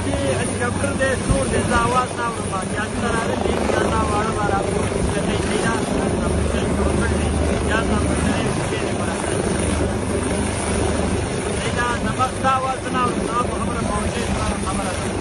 की हेलीकॉप्टर दे शोर दे आवाज ना उठा क्या तरह रे नींद जाता वार वार आपको जैसे ही ना हम से शोर कर दी या हम से के बड़ा लेना नमस्ता आवाज ना उठा हमारा पहुंचे हमारा शोर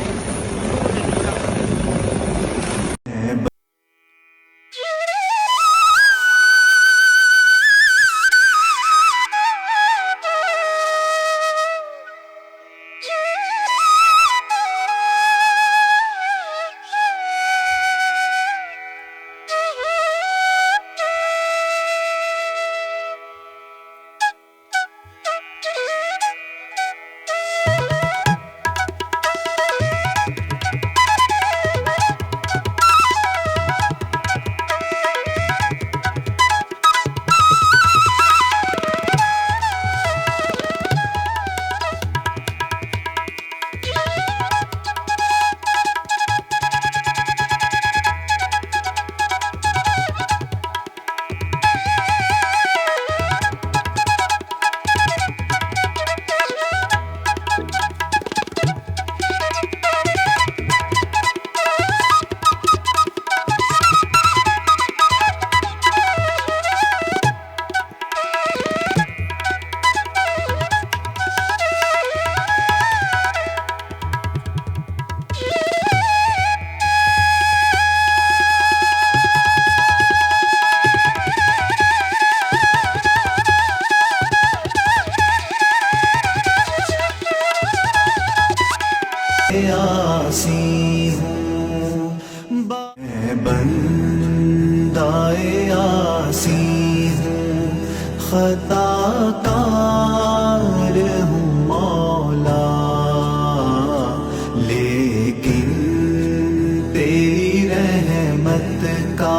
दे आसी हूँ मैं बंदाए आसी हूँ खताकार हूँ मौला लेकिन तेरी रहमत का